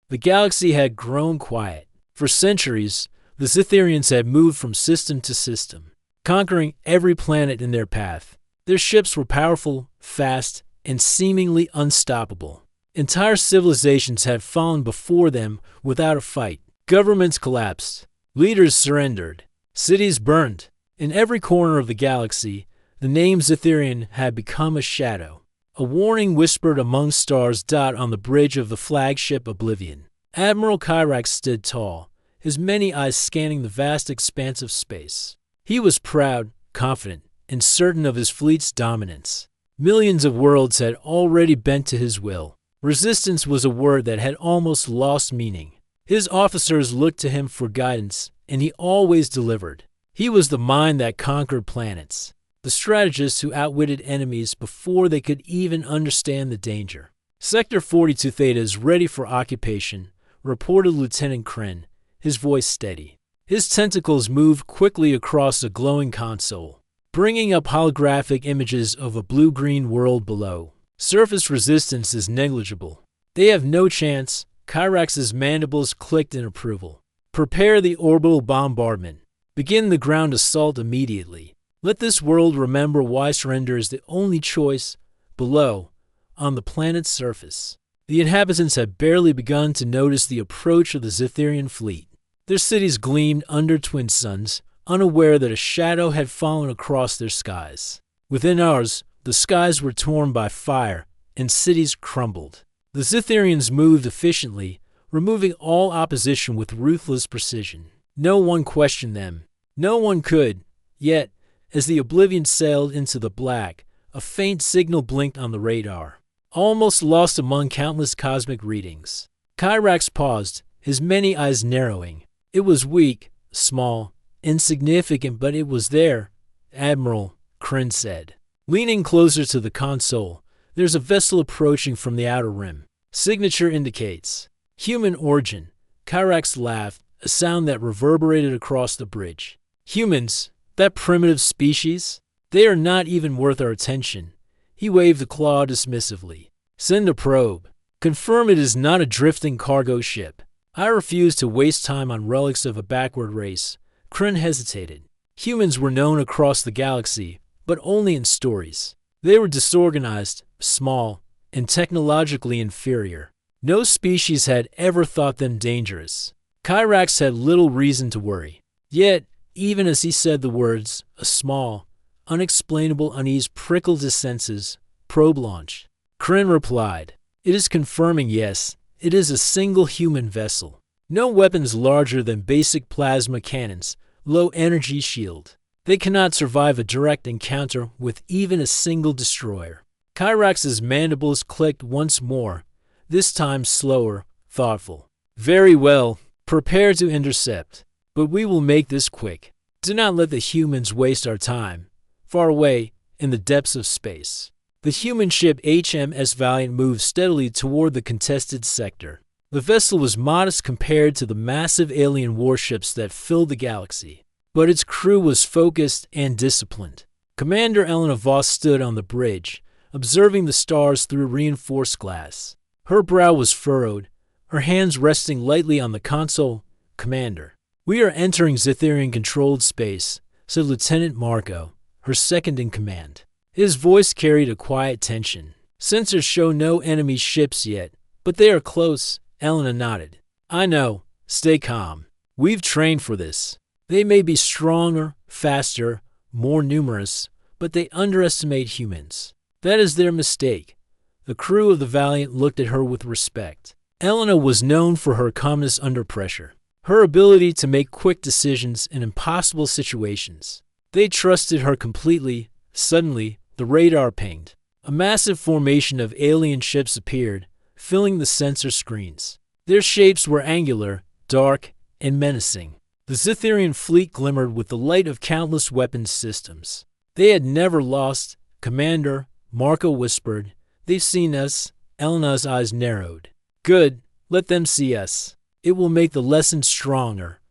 The galaxy had grown quiet. For centuries, the Zitharians had moved from system to system, conquering every planet in their path. Their ships were powerful, fast, and seemingly unstoppable. Entire civilizations had fallen before them without a fight. Governments collapsed. Leaders surrendered. Cities burned. In every corner of the galaxy, the name Zitharian had become a shadow. A warning whispered among stars dot on the bridge of the flagship Oblivion. Admiral Kyrax stood tall, his many eyes scanning the vast expanse of space. He was proud, confident, and certain of his fleet's dominance. Millions of worlds had already bent to his will. Resistance was a word that had almost lost meaning. His officers looked to him for guidance, and he always delivered. He was the mind that conquered planets, the strategist who outwitted enemies before they could even understand the danger. Sector 42 Theta is ready for occupation, reported Lieutenant Kryn, his voice steady. His tentacles moved quickly across the glowing console, bringing up holographic images of a blue-green world below. Surface resistance is negligible. They have no chance. Kyrax's mandibles clicked in approval. Prepare the orbital bombardment. Begin the ground assault immediately. Let this world remember why surrender is the only choice. Below, on the planet's surface, the inhabitants had barely begun to notice the approach of the Zitharian fleet. Their cities gleamed under twin suns, unaware that a shadow had fallen across their skies. Within ours, the skies were torn by fire, and cities crumbled. The Zitharians moved efficiently, removing all opposition with ruthless precision. No one questioned them. No one could. Yet, as the Oblivion sailed into the black, a faint signal blinked on the radar, almost lost among countless cosmic readings. Kyrax paused, his many eyes narrowing. It was weak, small, insignificant, but it was there, Admiral, Kryn said. Leaning closer to the console, there's a vessel approaching from the outer rim. Signature indicates human origin. Kyrax laughed, a sound that reverberated across the bridge. Humans, that primitive species, they are not even worth our attention. He waved the claw dismissively. Send a probe. Confirm it is not a drifting cargo ship. I refuse to waste time on relics of a backward race. Kryn hesitated. Humans were known across the galaxy, but only in stories. They were disorganized, small, and technologically inferior. No species had ever thought them dangerous. Kyrax had little reason to worry. Yet, even as he said the words, a small, unexplainable unease prickled his senses. Probe launch. Kryn replied, It is confirming yes, it is a single human vessel. No weapons larger than basic plasma cannons, low energy shield. They cannot survive a direct encounter with even a single destroyer. Kyrax's mandibles clicked once more, this time slower, thoughtful. Very well, prepare to intercept. But we will make this quick. Do not let the humans waste our time. Far away, in the depths of space, the human ship HMS Valiant moved steadily toward the contested sector. The vessel was modest compared to the massive alien warships that filled the galaxy, but its crew was focused and disciplined. Commander Elena Voss stood on the bridge, observing the stars through reinforced glass. Her brow was furrowed, her hands resting lightly on the console. Commander, we are entering Zitharian-controlled space, said Lieutenant Marco, her second in command. His voice carried a quiet tension. Sensors show no enemy ships yet, but they are close. Elena nodded. I know. Stay calm. We've trained for this. They may be stronger, faster, more numerous, but they underestimate humans. That is their mistake. The crew of the Valiant looked at her with respect. Elena was known for her calmness under pressure, her ability to make quick decisions in impossible situations. They trusted her completely. Suddenly, the radar pinged. A massive formation of alien ships appeared, filling the sensor screens. Their shapes were angular, dark, and menacing. The Zitharian fleet glimmered with the light of countless weapons systems. They had never lost. Commander, Marco whispered. They've seen us. Elena's eyes narrowed. Good, let them see us. It will make the lesson stronger.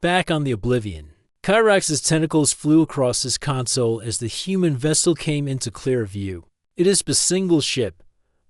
Back on the Oblivion, Kyrax's tentacles flew across his console as the human vessel came into clear view. It is a single ship,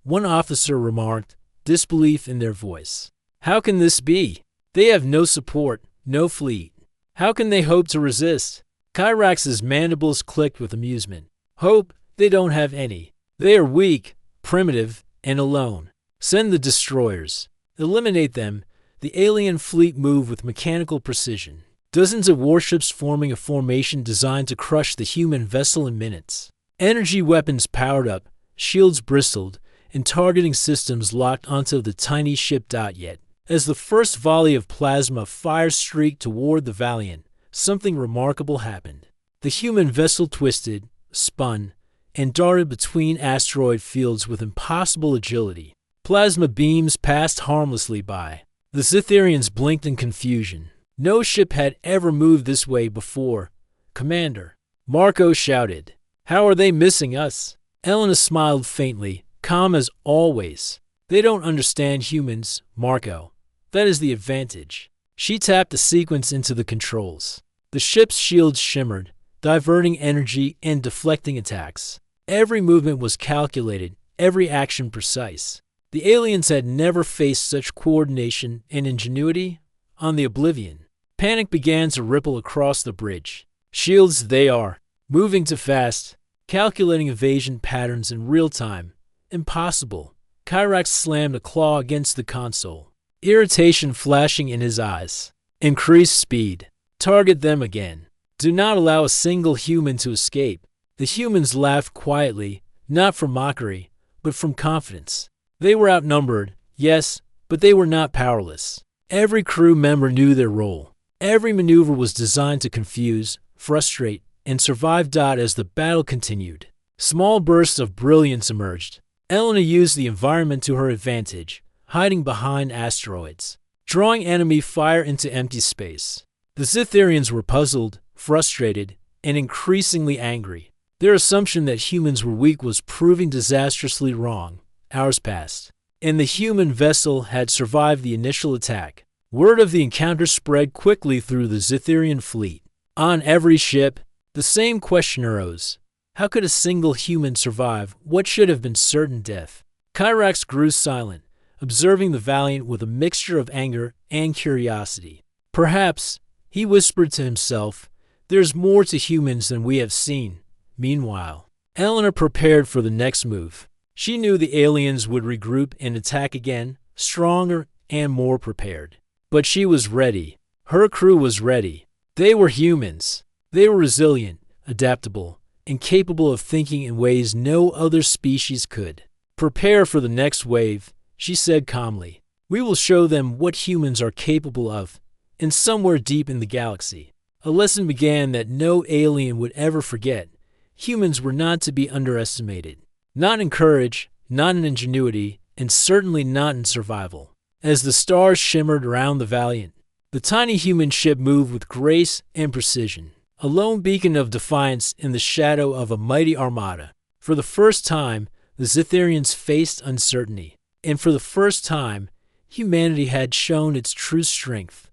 one officer remarked, disbelief in their voice. How can this be? They have no support, no fleet. How can they hope to resist? Kyrax's mandibles clicked with amusement. Hope? They don't have any. They are weak, primitive, and alone. Send the destroyers. Eliminate them. The alien fleet moved with mechanical precision. Dozens of warships forming a formation designed to crush the human vessel in minutes. Energy weapons powered up, shields bristled, and targeting systems locked onto the tiny ship. Yet, as the first volley of plasma fire streaked toward the Valiant, something remarkable happened. The human vessel twisted, spun, and darted between asteroid fields with impossible agility. Plasma beams passed harmlessly by. The Zitharians blinked in confusion. No ship had ever moved this way before. Commander, Marco shouted. How are they missing us? Elena smiled faintly, calm as always. They don't understand humans, Marco. That is the advantage. She tapped a sequence into the controls. The ship's shields shimmered, diverting energy and deflecting attacks. Every movement was calculated, every action precise. The aliens had never faced such coordination and ingenuity on the Oblivion. Panic began to ripple across the bridge. Shields they are, moving too fast, calculating evasion patterns in real time. Impossible. Kyrax slammed a claw against the console, irritation flashing in his eyes. Increase speed. Target them again. Do not allow a single human to escape. The humans laughed quietly, not from mockery, but from confidence. They were outnumbered, yes, but they were not powerless. Every crew member knew their role. Every maneuver was designed to confuse, frustrate, and survive. As the battle continued, small bursts of brilliance emerged. Elena used the environment to her advantage, hiding behind asteroids, drawing enemy fire into empty space. The Zitharians were puzzled, frustrated, and increasingly angry. Their assumption that humans were weak was proving disastrously wrong. Hours passed, and the human vessel had survived the initial attack. Word of the encounter spread quickly through the Zitharian fleet. On every ship, the same question arose. How could a single human survive what should have been certain death? Kyrax grew silent, observing the Valiant with a mixture of anger and curiosity. Perhaps, he whispered to himself, there's more to humans than we have seen. Meanwhile, Eleanor prepared for the next move. She knew the aliens would regroup and attack again, stronger and more prepared. But she was ready. Her crew was ready. They were humans. They were resilient, adaptable, and capable of thinking in ways no other species could. Prepare for the next wave, she said calmly. We will show them what humans are capable of, and somewhere deep in the galaxy. A lesson began that no alien would ever forget. Humans were not to be underestimated. Not in courage, not in ingenuity, and certainly not in survival. As the stars shimmered around the Valiant, the tiny human ship moved with grace and precision, a lone beacon of defiance in the shadow of a mighty armada. For the first time, the Zitharians faced uncertainty, and for the first time, humanity had shown its true strength.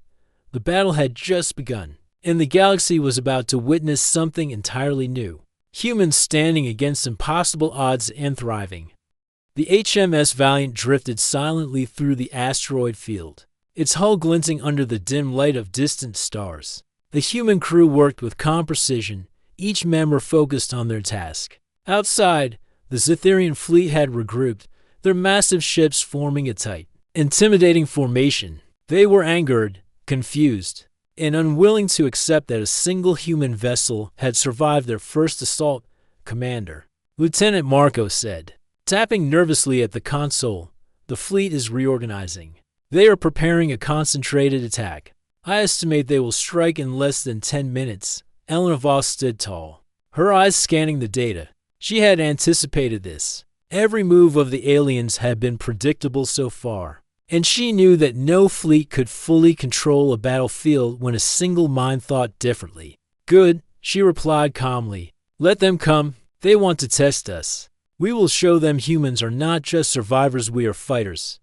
The battle had just begun, and the galaxy was about to witness something entirely new. Humans standing against impossible odds and thriving. The HMS Valiant drifted silently through the asteroid field, its hull glinting under the dim light of distant stars. The human crew worked with calm precision, each member focused on their task. Outside, the Zitharian fleet had regrouped, their massive ships forming a tight, intimidating formation. They were angered, confused, and unwilling to accept that a single human vessel had survived their first assault. Commander, Lieutenant Marco said, tapping nervously at the console, the fleet is reorganizing. They are preparing a concentrated attack. I estimate they will strike in less than 10 minutes. Elena Voss stood tall, her eyes scanning the data. She had anticipated this. Every move of the aliens had been predictable so far, and she knew that no fleet could fully control a battlefield when a single mind thought differently. Good, she replied calmly. Let them come. They want to test us. We will show them humans are not just survivors, we are fighters.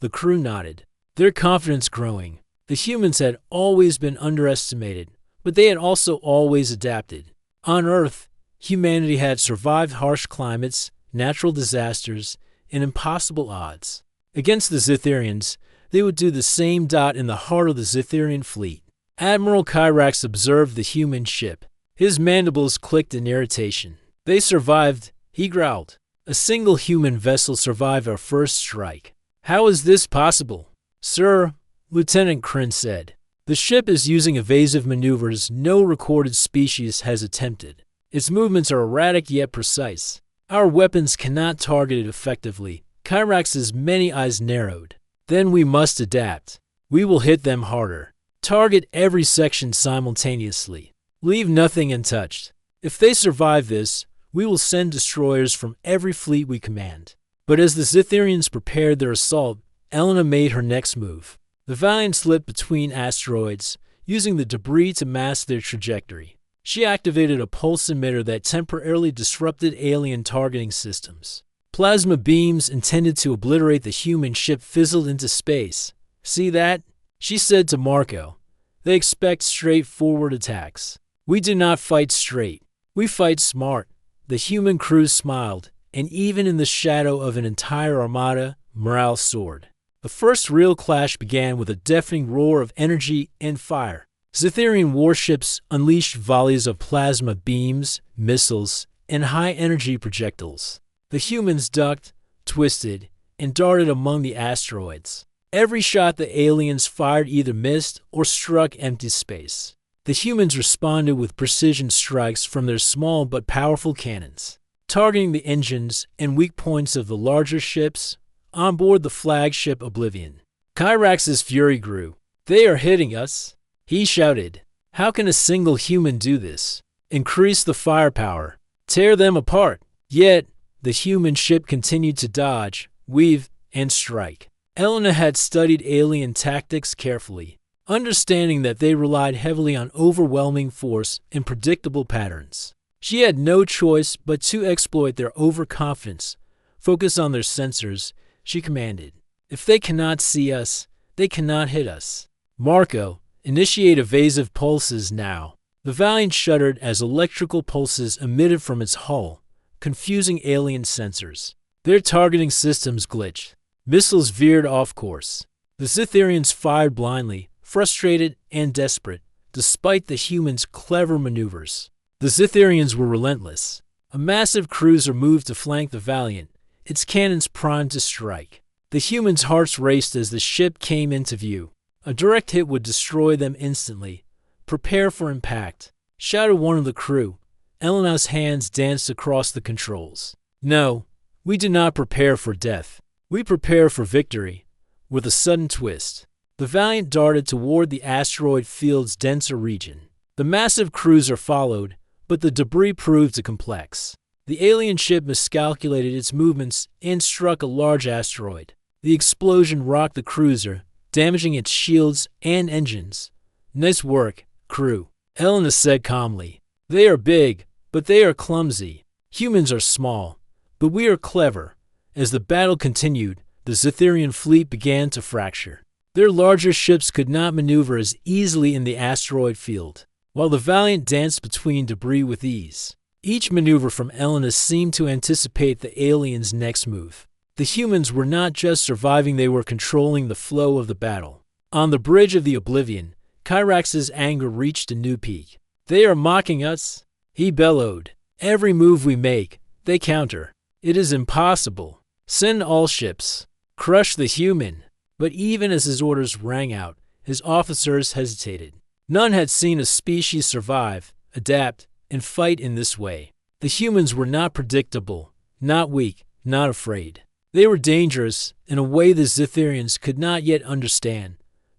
The crew nodded, their confidence growing. The humans had always been underestimated, but they had also always adapted. On Earth, humanity had survived harsh climates, natural disasters, and impossible odds. Against the Zitharians, they would do the same. In the heart of the Zitherian fleet, Admiral Kyrax observed the human ship. His mandibles clicked in irritation. "They survived," he growled. "A single human vessel survived our first strike. How is this possible?" "Sir," Lieutenant Kryn said, "the ship is using evasive maneuvers no recorded species has attempted. Its movements are erratic yet precise. Our weapons cannot target it effectively." Kyrax's many eyes narrowed. "Then we must adapt. We will hit them harder. Target every section simultaneously. Leave nothing untouched. If they survive this, we will send destroyers from every fleet we command." But as the Zitherians prepared their assault, Elena made her next move. The Valiant slipped between asteroids, using the debris to mask their trajectory. She activated a pulse emitter that temporarily disrupted alien targeting systems. Plasma beams intended to obliterate the human ship fizzled into space. "See that?" she said to Marco. "They expect straightforward attacks. We do not fight straight. We fight smart." The human crew smiled, and even in the shadow of an entire armada, morale soared. The first real clash began with a deafening roar of energy and fire. Zitherian warships unleashed volleys of plasma beams, missiles, and high-energy projectiles. The humans ducked, twisted, and darted among the asteroids. Every shot the aliens fired either missed or struck empty space. The humans responded with precision strikes from their small but powerful cannons, targeting the engines and weak points of the larger ships on board the flagship Oblivion. Kyrax's fury grew. "They are hitting us," he shouted. "How can a single human do this? Increase the firepower. Tear them apart." Yet, the human ship continued to dodge, weave, and strike. Elena had studied alien tactics carefully, understanding that they relied heavily on overwhelming force and predictable patterns. She had no choice but to exploit their overconfidence. "Focus on their sensors," she commanded. "If they cannot see us, they cannot hit us. Marco, initiate evasive pulses now." The Valiant shuddered as electrical pulses emitted from its hull, confusing alien sensors. Their targeting systems glitched. Missiles veered off course. The Zitherians fired blindly, frustrated and desperate, despite the humans' clever maneuvers. The Zitherians were relentless. A massive cruiser moved to flank the Valiant, its cannons primed to strike. The humans' hearts raced as the ship came into view. A direct hit would destroy them instantly. "Prepare for impact," shouted one of the crew. Elena's hands danced across the controls. "No, we do not prepare for death. We prepare for victory." With a sudden twist, the Valiant darted toward the asteroid field's denser region. The massive cruiser followed, but the debris proved too complex. The alien ship miscalculated its movements and struck a large asteroid. The explosion rocked the cruiser, damaging its shields and engines. "Nice work, crew," Elena said calmly. "They are big, but they are clumsy. Humans are small, but we are clever." As the battle continued, the Zitherian fleet began to fracture. Their larger ships could not maneuver as easily in the asteroid field, while the Valiant danced between debris with ease. Each maneuver from Elena seemed to anticipate the aliens' next move. The humans were not just surviving, they were controlling the flow of the battle. On the bridge of the Oblivion, Kyrax's anger reached a new peak. "They are mocking us," he bellowed. "Every move we make, they counter. It is impossible. Send all ships. Crush the human." But even as his orders rang out, his officers hesitated. None had seen a species survive, adapt, and fight in this way. The humans were not predictable, not weak, not afraid. They were dangerous in a way the Zitherians could not yet understand.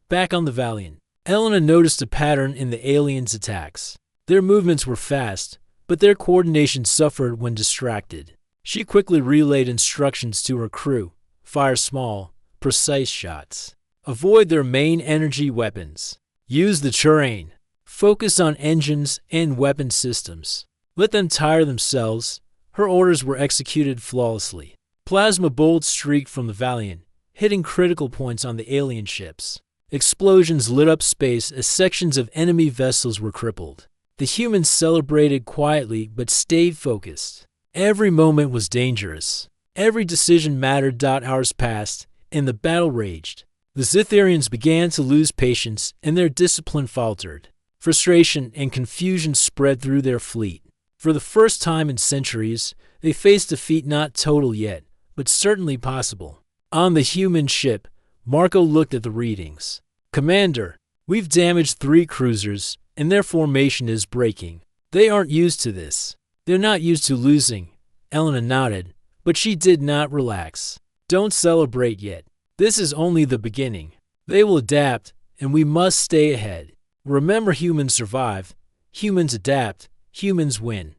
Back on the Valiant, Elena noticed a pattern in the aliens' attacks. Their movements were fast, but their coordination suffered when distracted. She quickly relayed instructions to her crew. Fire small, precise shots. Avoid their main energy weapons. Use the terrain. Focus on engines and weapon systems. Let them tire themselves. Her orders were executed flawlessly. Plasma bolts streaked from the Valiant, hitting critical points on the alien ships. Explosions lit up space as sections of enemy vessels were crippled. The humans celebrated quietly but stayed focused. Every moment was dangerous. Every decision mattered. Hours passed, and the battle raged. The Zitharians began to lose patience and their discipline faltered. Frustration and confusion spread through their fleet. For the first time in centuries, they faced defeat not total yet, but certainly possible. On the human ship, Marco looked at the readings. "Commander, we've damaged 3 cruisers, and their formation is breaking. They aren't used to this." "They're not used to losing," Elena nodded, but she did not relax. "Don't celebrate yet. This is only the beginning. They will adapt, and we must stay ahead. Remember, humans survive, humans adapt, humans win."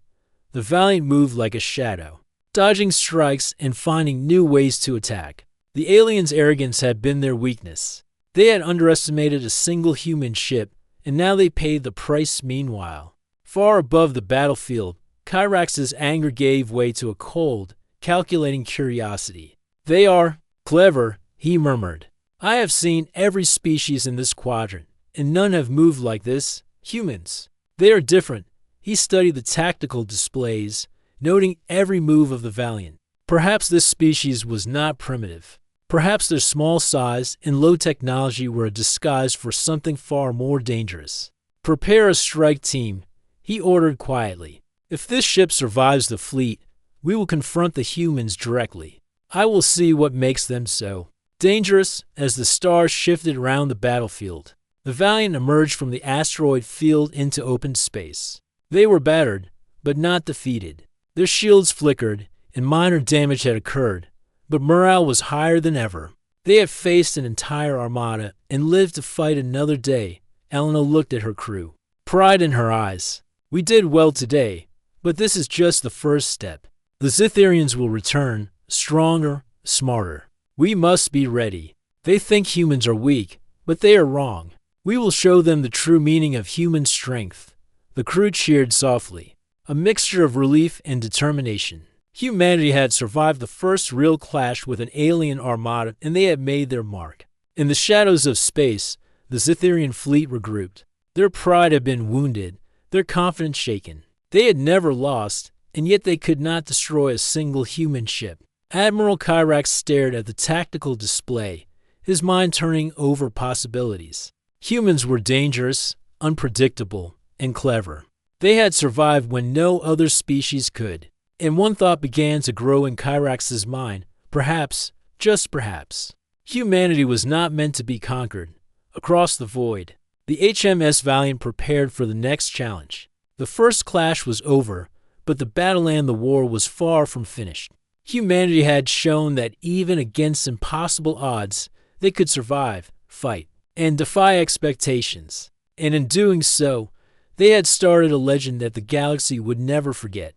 The Valiant moved like a shadow, dodging strikes and finding new ways to attack. The aliens' arrogance had been their weakness. They had underestimated a single human ship, and now they paid the price. Meanwhile, far above the battlefield, Kyrax's anger gave way to a cold, calculating curiosity. "They are clever," he murmured. "I have seen every species in this quadrant, and none have moved like this. Humans. They are different." He studied the tactical displays, noting every move of the Valiant. Perhaps this species was not primitive. Perhaps their small size and low technology were a disguise for something far more dangerous. "Prepare a strike team," he ordered quietly. "If this ship survives the fleet, we will confront the humans directly. I will see what makes them so dangerous." As the stars shifted around the battlefield, the Valiant emerged from the asteroid field into open space. They were battered, but not defeated. Their shields flickered, and minor damage had occurred, but morale was higher than ever. They had faced an entire armada and lived to fight another day. Elena looked at her crew, pride in her eyes. "We did well today, but this is just the first step. The Zitharians will return, stronger, smarter. We must be ready. They think humans are weak, but they are wrong. We will show them the true meaning of human strength." The crew cheered softly, a mixture of relief and determination. Humanity had survived the first real clash with an alien armada, and they had made their mark. In the shadows of space, the Zitharian fleet regrouped. Their pride had been wounded, their confidence shaken. They had never lost, and yet they could not destroy a single human ship. Admiral Kyrax stared at the tactical display, his mind turning over possibilities. Humans were dangerous, unpredictable, and clever. They had survived when no other species could. And one thought began to grow in Kyrax's mind. Perhaps, just perhaps, humanity was not meant to be conquered. Across the void, the HMS Valiant prepared for the next challenge. The first clash was over, but the battle and the war was far from finished. Humanity had shown that even against impossible odds, they could survive, fight, and defy expectations. And in doing so, they had started a legend that the galaxy would never forget.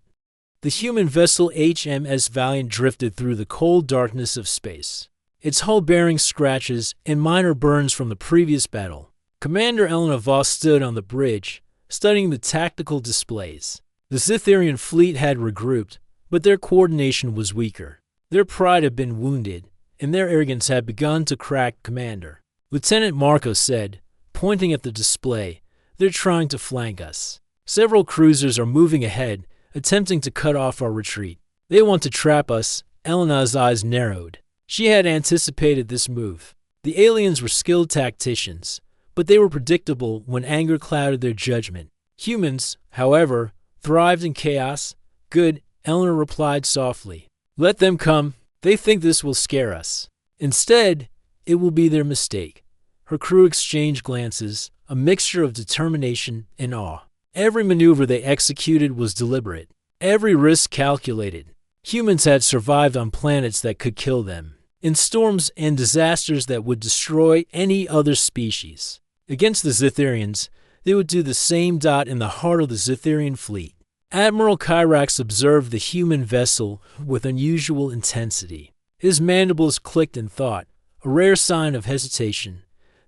The human vessel HMS Valiant drifted through the cold darkness of space, its hull bearing scratches and minor burns from the previous battle. Commander Elena Voss stood on the bridge, studying the tactical displays. The Zitharian fleet had regrouped, but their coordination was weaker. Their pride had been wounded, and their arrogance had begun to crack. "Commander," Lieutenant Marco said, pointing at the display, "they're trying to flank us. Several cruisers are moving ahead, attempting to cut off our retreat. They want to trap us." Elena's eyes narrowed. She had anticipated this move. The aliens were skilled tacticians, but they were predictable when anger clouded their judgment. Humans, however, thrived in chaos. "Good," Elena replied softly. "Let them come. They think this will scare us. Instead, it will be their mistake." Her crew exchanged glances, a mixture of determination and awe. Every maneuver they executed was deliberate, every risk calculated. Humans had survived on planets that could kill them, in storms and disasters that would destroy any other species. Against the Zitharians, they would do the same. In the heart of the Zitharian fleet, Admiral Kyrax observed the human vessel with unusual intensity. His mandibles clicked in thought, a rare sign of hesitation.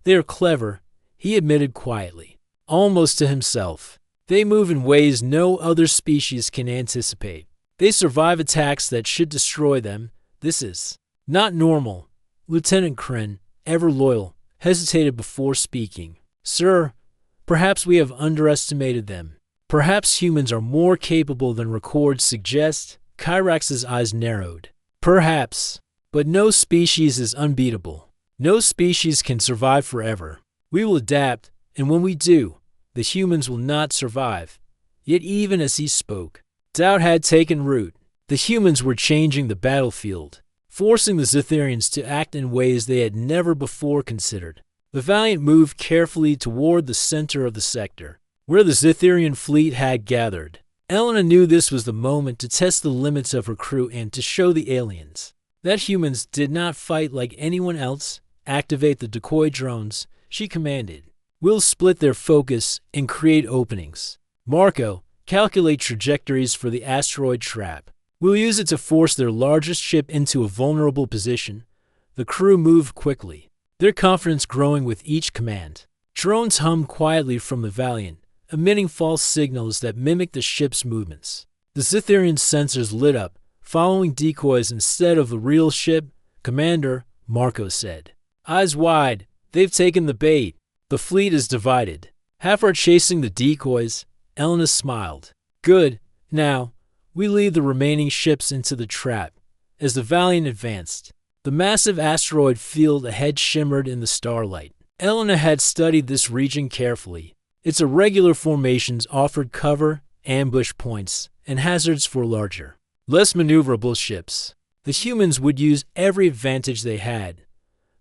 "They are clever," he admitted quietly, almost to himself. "They move in ways no other species can anticipate. They survive attacks that should destroy them. This is not normal." Lieutenant Kren, ever loyal, hesitated before speaking. "Sir, perhaps we have underestimated them. Perhaps humans are more capable than records suggest." Kyrax's eyes narrowed. "Perhaps, but no species is unbeatable. No species can survive forever. We will adapt, and when we do, the humans will not survive. Yet even as he spoke, doubt had taken root. The humans were changing the battlefield, forcing the Zitharians to act in ways they had never before considered. The Valiant moved carefully toward the center of the sector, where the Zitharian fleet had gathered. Elena knew this was the moment to test the limits of her crew and to show the aliens that humans did not fight like anyone else. Activate the decoy drones, she commanded. We'll split their focus and create openings. Marco, calculate trajectories for the asteroid trap. We'll use it to force their largest ship into a vulnerable position. The crew moved quickly, their confidence growing with each command. Drones hummed quietly from the Valiant, emitting false signals that mimicked the ship's movements. The Zitharian sensors lit up, following decoys instead of the real ship. Commander, Marco said. Eyes wide, they've taken the bait. The fleet is divided. Half are chasing the decoys. Elena smiled. Good. Now, we lead the remaining ships into the trap. As the Valiant advanced, the massive asteroid field ahead shimmered in the starlight. Elena had studied this region carefully. Its irregular formations offered cover, ambush points, and hazards for larger, less maneuverable ships. The humans would use every advantage they had.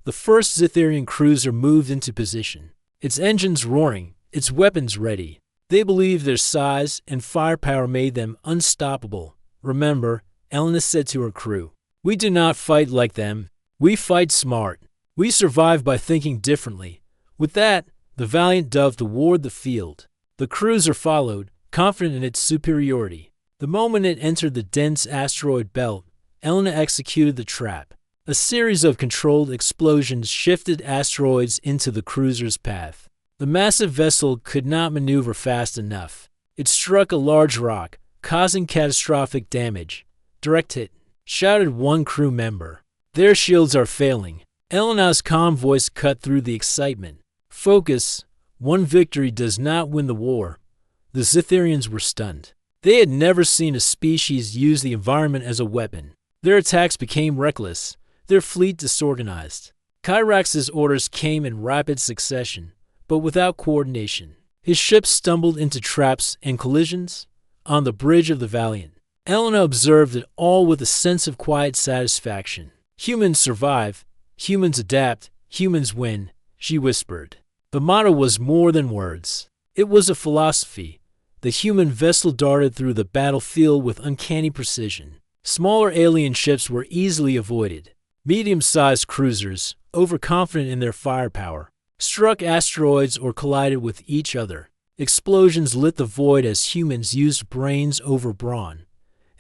The first Zitharian cruiser moved into position, its engines roaring, its weapons ready. They believed their size and firepower made them unstoppable. Remember, Elena said to her crew, we do not fight like them. We fight smart. We survive by thinking differently. With that, the Valiant dove toward the field. The cruiser followed, confident in its superiority. The moment it entered the dense asteroid belt, Elena executed the trap. A series of controlled explosions shifted asteroids into the cruiser's path. The massive vessel could not maneuver fast enough. It struck a large rock, causing catastrophic damage. Direct hit, shouted one crew member. Their shields are failing. Elena's calm voice cut through the excitement. Focus. One victory does not win the war. The Zitharians were stunned. They had never seen a species use the environment as a weapon. Their attacks became reckless, their fleet disorganized. Kyrax's orders came in rapid succession, but without coordination. His ships stumbled into traps and collisions on the bridge of the Valiant. Elena observed it all with a sense of quiet satisfaction. Humans survive, humans adapt, humans win, she whispered. The motto was more than words. It was a philosophy. The human vessel darted through the battlefield with uncanny precision. Smaller alien ships were easily avoided. Medium-sized cruisers, overconfident in their firepower, struck asteroids or collided with each other. Explosions lit the void as humans used brains over brawn.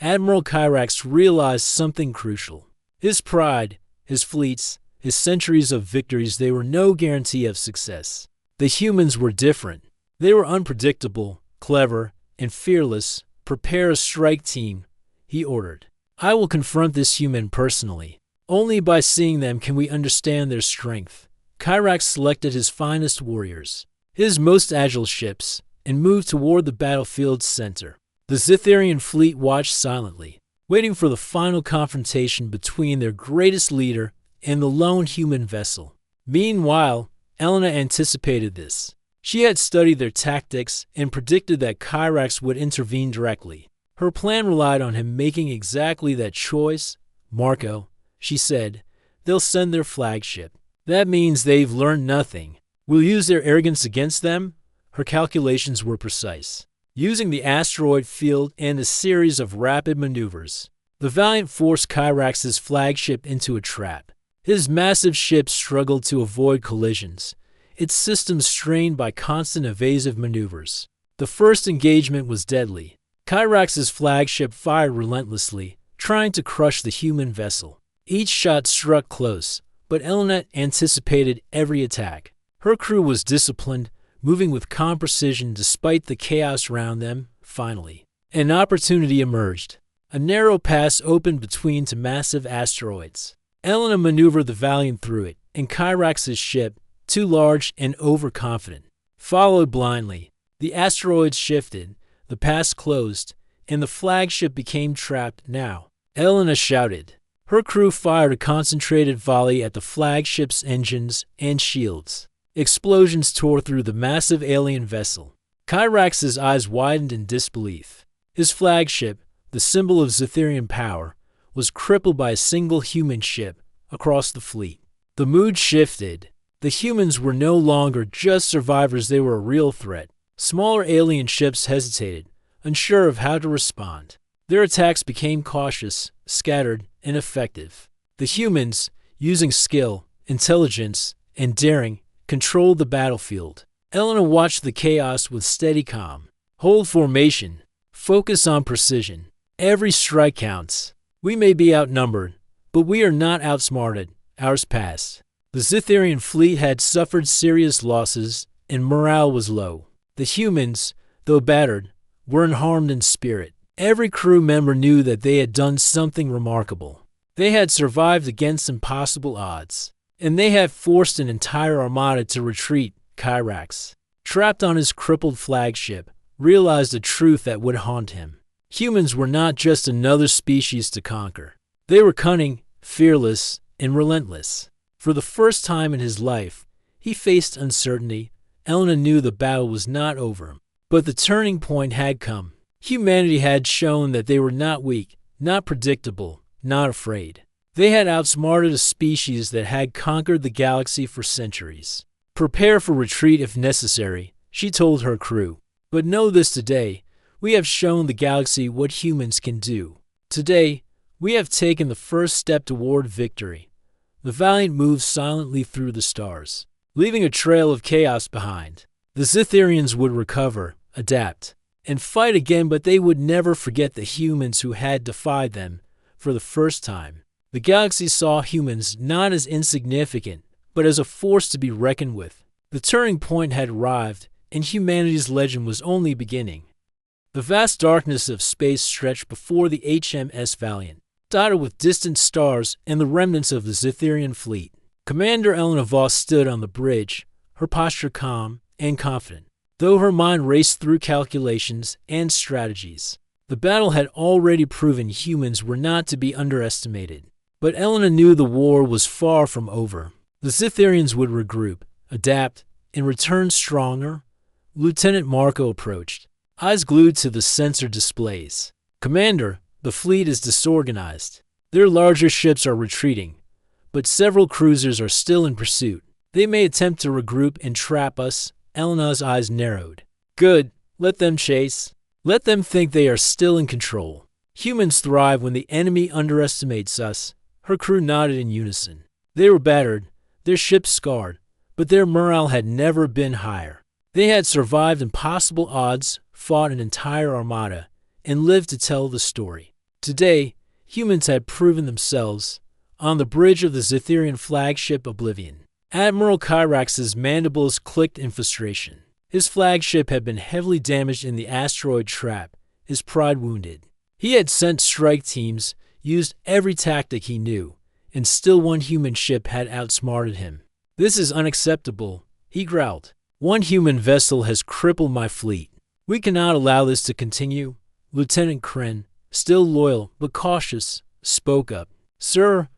Admiral Kyrax realized something crucial. His pride, his fleets, his centuries of victories, they were no guarantee of success. The humans were different. They were unpredictable, clever, and fearless. Prepare a strike team, he ordered. I will confront this human personally. Only by seeing them can we understand their strength. Kyrax selected his finest warriors, his most agile ships, and moved toward the battlefield's center. The Zitharian fleet watched silently, waiting for the final confrontation between their greatest leader and the lone human vessel. Meanwhile, Elena anticipated this. She had studied their tactics and predicted that Kyrax would intervene directly. Her plan relied on him making exactly that choice. Marco, she said, they'll send their flagship. That means they've learned nothing. We'll use their arrogance against them. Her calculations were precise. Using the asteroid field and a series of rapid maneuvers, the Valiant forced Kyrax's flagship into a trap. His massive ship struggled to avoid collisions, its systems strained by constant evasive maneuvers. The first engagement was deadly. Kyrax's flagship fired relentlessly, trying to crush the human vessel. Each shot struck close, but Elena anticipated every attack. Her crew was disciplined, moving with calm precision despite the chaos around them. Finally, an opportunity emerged. A narrow pass opened between two massive asteroids. Elena maneuvered the Valiant through it, and Kyrax's ship, too large and overconfident, followed blindly. The asteroids shifted, the pass closed, and the flagship became trapped. Now, Elena shouted, Her crew fired a concentrated volley at the flagship's engines and shields. Explosions tore through the massive alien vessel. Kyrax's eyes widened in disbelief. His flagship, the symbol of Zetherian power, was crippled by a single human ship across the fleet. The mood shifted. The humans were no longer just survivors, they were a real threat. Smaller alien ships hesitated, unsure of how to respond. Their attacks became cautious, scattered, and effective. The humans, using skill, intelligence, and daring, controlled the battlefield. Elena watched the chaos with steady calm. Hold formation. Focus on precision. Every strike counts. We may be outnumbered, but we are not outsmarted. Hours passed. The Zetherian fleet had suffered serious losses, and morale was low. The humans, though battered, were unharmed in spirit. Every crew member knew that they had done something remarkable. They had survived against impossible odds, and they had forced an entire armada to retreat. Kyrax, trapped on his crippled flagship, realized a truth that would haunt him. Humans were not just another species to conquer. They were cunning, fearless, and relentless. For the first time in his life, he faced uncertainty. Elena knew the battle was not over, but the turning point had come. Humanity had shown that they were not weak, not predictable, not afraid. They had outsmarted a species that had conquered the galaxy for centuries. Prepare for retreat if necessary, she told her crew. But know this today, we have shown the galaxy what humans can do. Today, we have taken the first step toward victory. The Valiant moved silently through the stars, leaving a trail of chaos behind. The Zetherians would recover, adapt, and fight again, but they would never forget the humans who had defied them for the first time. The galaxy saw humans not as insignificant, but as a force to be reckoned with. The turning point had arrived, and humanity's legend was only beginning. The vast darkness of space stretched before the HMS Valiant, dotted with distant stars and the remnants of the Zetherian fleet. Commander Elena Voss stood on the bridge, her posture calm and confident, though her mind raced through calculations and strategies. The battle had already proven humans were not to be underestimated. But Elena knew the war was far from over. The Zetherians would regroup, adapt, and return stronger. Lieutenant Marco approached, eyes glued to the sensor displays. Commander, the fleet is disorganized. Their larger ships are retreating, but several cruisers are still in pursuit. They may attempt to regroup and trap us. Elena's eyes narrowed. Good, let them chase. Let them think they are still in control. Humans thrive when the enemy underestimates us. Her crew nodded in unison. They were battered, their ships scarred, but their morale had never been higher. They had survived impossible odds, fought an entire armada, and lived to tell the story. Today, humans had proven themselves. On the bridge of the Zetherian flagship Oblivion, Admiral Kyrax's mandibles clicked in frustration. His flagship had been heavily damaged in the asteroid trap, his pride wounded. He had sent strike teams, used every tactic he knew, and still one human ship had outsmarted him. This is unacceptable, he growled. One human vessel has crippled my fleet. We cannot allow this to continue. Lieutenant Kren, still loyal but cautious, spoke up. Sir,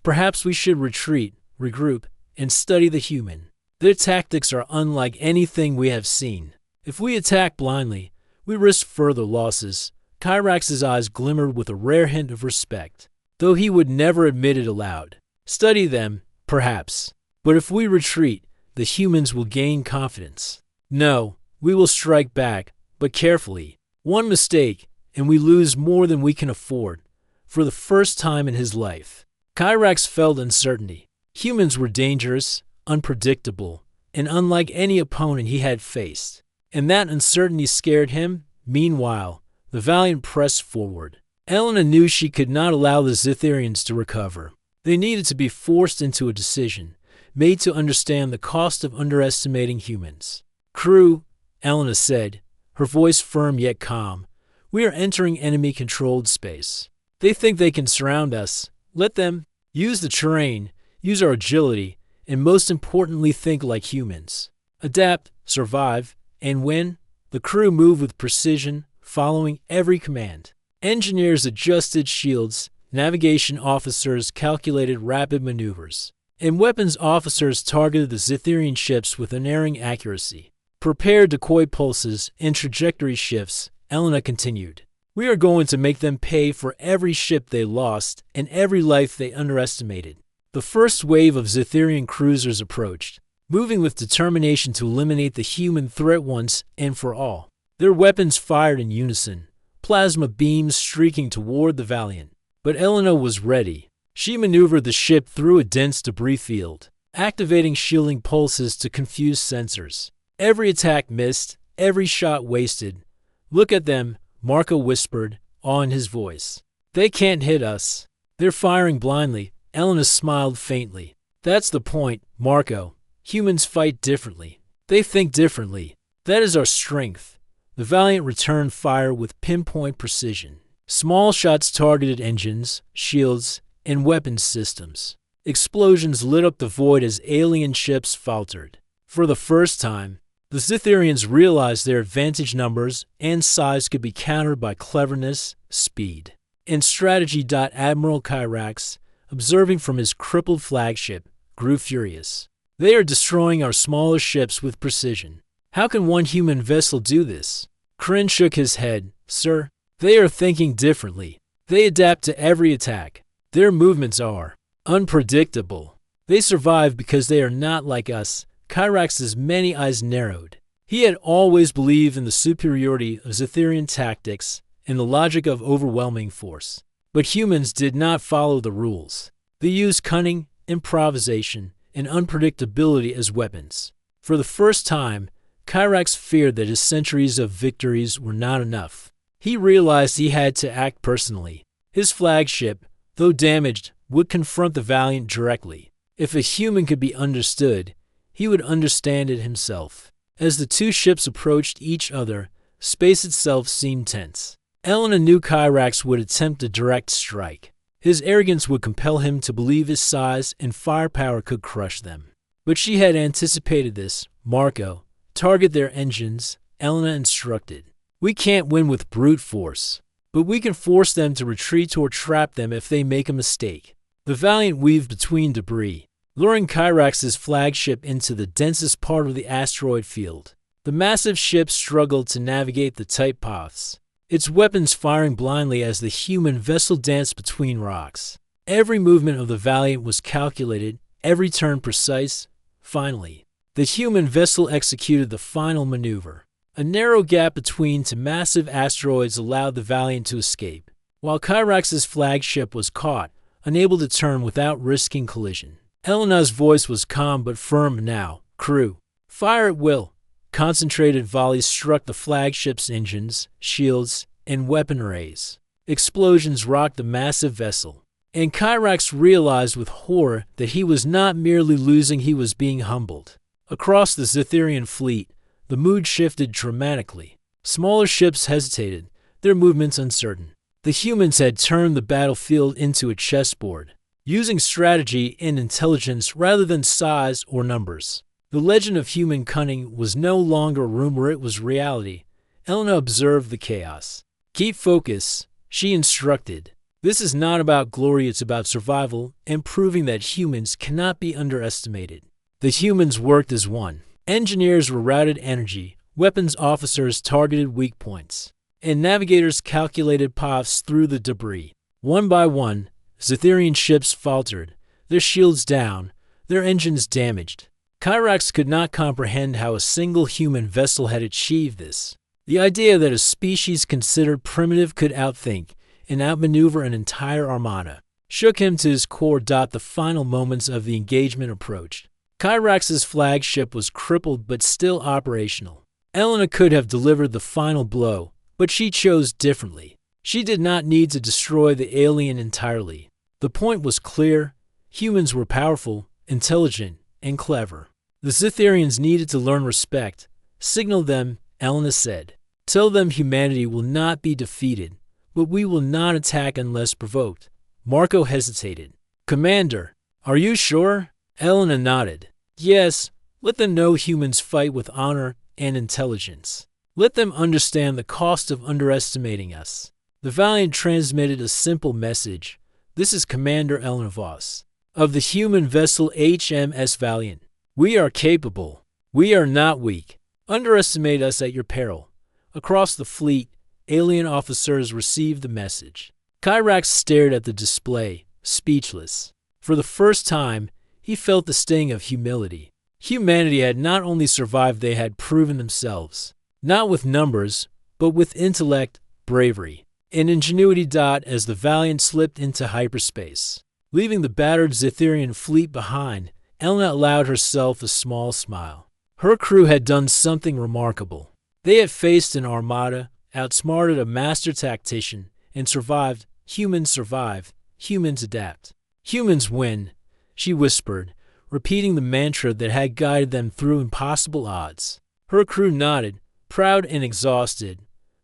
perhaps we should retreat, regroup, and study the human. Their tactics are unlike anything we have seen. If we attack blindly, we risk further losses. Kyrax's eyes glimmered with a rare hint of respect, though he would never admit it aloud. Study them, perhaps, but if we retreat, the humans will gain confidence. No, we will strike back, but carefully. One mistake, and we lose more than we can afford. For the first time in his life, Kyrax felt uncertainty. Humans were dangerous, unpredictable, and unlike any opponent he had faced. And that uncertainty scared him. Meanwhile, the Valiant pressed forward. Elena knew she could not allow the Zetherians to recover. They needed to be forced into a decision, made to understand the cost of underestimating humans. Crew, Elena said, her voice firm yet calm, we are entering enemy-controlled space. They think they can surround us. Let them. Use the terrain, use our agility, and most importantly think like humans. Adapt, survive, and win. The crew moved with precision, following every command. Engineers adjusted shields, navigation officers calculated rapid maneuvers, and weapons officers targeted the Zitherian ships with unerring accuracy. Prepared decoy pulses and trajectory shifts, Elena continued. We are going to make them pay for every ship they lost and every life they underestimated. The first wave of Zitherian cruisers approached, moving with determination to eliminate the human threat once and for all. Their weapons fired in unison, plasma beams streaking toward the Valiant. But Elena was ready. She maneuvered the ship through a dense debris field, activating shielding pulses to confuse sensors. Every attack missed, every shot wasted. Look at them, Marco whispered, awe in his voice. They can't hit us. They're firing blindly. Elena smiled faintly. That's the point, Marco. Humans fight differently. They think differently. That is our strength. The Valiant returned fire with pinpoint precision. Small shots targeted engines, shields, and weapons systems. Explosions lit up the void as alien ships faltered. For the first time, the Zitherians realized their advantage numbers and size could be countered by cleverness, speed, and strategy. Admiral Kyrax, observing from his crippled flagship, grew furious. They are destroying our smaller ships with precision. How can one human vessel do this? Kryn shook his head. Sir, they are thinking differently. They adapt to every attack. Their movements are unpredictable. They survive because they are not like us. Kyrax's many eyes narrowed. He had always believed in the superiority of Zitherian tactics and the logic of overwhelming force. But humans did not follow the rules. They used cunning, improvisation, and unpredictability as weapons. For the first time, Kyrax feared that his centuries of victories were not enough. He realized he had to act personally. His flagship, though damaged, would confront the Valiant directly. If a human could be understood, he would understand it himself. As the two ships approached each other, space itself seemed tense. Elena knew Kyrax would attempt a direct strike. His arrogance would compel him to believe his size and firepower could crush them. But she had anticipated this. Marco, target their engines, Elena instructed. We can't win with brute force, but we can force them to retreat or trap them if they make a mistake. The Valiant weaved between debris, luring Kyrax's flagship into the densest part of the asteroid field. The massive ship struggled to navigate the tight paths, its weapons firing blindly as the human vessel danced between rocks. Every movement of the Valiant was calculated, every turn precise. Finally, the human vessel executed the final maneuver. A narrow gap between two massive asteroids allowed the Valiant to escape, while Kyrax's flagship was caught, unable to turn without risking collision. Elena's voice was calm but firm now. Crew, fire at will. Concentrated volleys struck the flagship's engines, shields, and weapon arrays. Explosions rocked the massive vessel, and Kyrax realized with horror that he was not merely losing, he was being humbled. Across the Zitherian fleet, the mood shifted dramatically. Smaller ships hesitated, their movements uncertain. The humans had turned the battlefield into a chessboard, using strategy and intelligence rather than size or numbers. The legend of human cunning was no longer a rumor, it was reality. Elena observed the chaos. Keep focus, she instructed. This is not about glory, it's about survival and proving that humans cannot be underestimated. The humans worked as one. Engineers were routed energy, weapons officers targeted weak points, and navigators calculated paths through the debris. One by one, Zitherian ships faltered, their shields down, their engines damaged. Kyrax could not comprehend how a single human vessel had achieved this. The idea that a species considered primitive could outthink and outmaneuver an entire armada shook him to his core. The final moments of the engagement approached. Kyrax's flagship was crippled but still operational. Elena could have delivered the final blow, but she chose differently. She did not need to destroy the alien entirely. The point was clear. Humans were powerful, intelligent, and clever. The Zitherians needed to learn respect. Signal them, Elena said. Tell them humanity will not be defeated, but we will not attack unless provoked. Marco hesitated. Commander, are you sure? Elena nodded. Yes, let them know humans fight with honor and intelligence. Let them understand the cost of underestimating us. The Valiant transmitted a simple message. This is Commander Elena Voss of the human vessel HMS Valiant. We are capable. We are not weak. Underestimate us at your peril. Across the fleet, alien officers received the message. Kyrax stared at the display, speechless. For the first time, he felt the sting of humility. Humanity had not only survived, they had proven themselves. Not with numbers, but with intellect, bravery, and ingenuity. As the Valiant slipped into hyperspace, leaving the battered Zitherian fleet behind, Elena allowed herself a small smile. Her crew had done something remarkable. They had faced an armada, outsmarted a master tactician, and survived. Humans survive. Humans adapt. Humans win, she whispered, repeating the mantra that had guided them through impossible odds. Her crew nodded, proud and exhausted.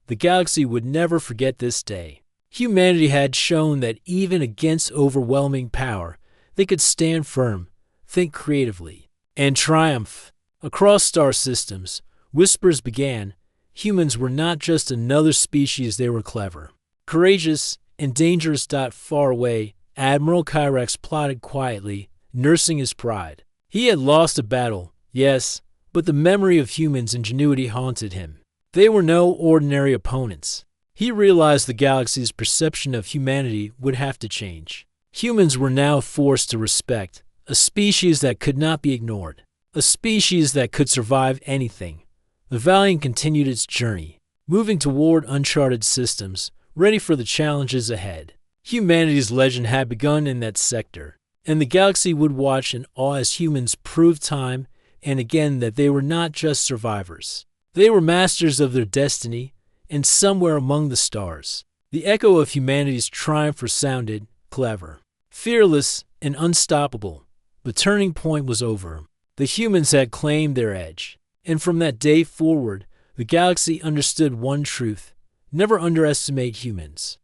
The galaxy would never forget this day. Humanity had shown that even against overwhelming power, they could stand firm, think creatively, and triumph. Across star systems, whispers began. Humans were not just another species, they were clever, courageous, and dangerous. Far away, Admiral Kyrax plotted quietly, nursing his pride. He had lost a battle, yes, but the memory of humans' ingenuity haunted him. They were no ordinary opponents. He realized the galaxy's perception of humanity would have to change. Humans were now forced to respect, a species that could not be ignored, a species that could survive anything. The Valiant continued its journey, moving toward uncharted systems, ready for the challenges ahead. Humanity's legend had begun in that sector, and the galaxy would watch in awe as humans proved time and again that they were not just survivors. They were masters of their destiny, and somewhere among the stars, the echo of humanity's triumph resounded, clever, fearless, and unstoppable. The turning point was over. The humans had claimed their edge, and from that day forward, the galaxy understood one truth: never underestimate humans.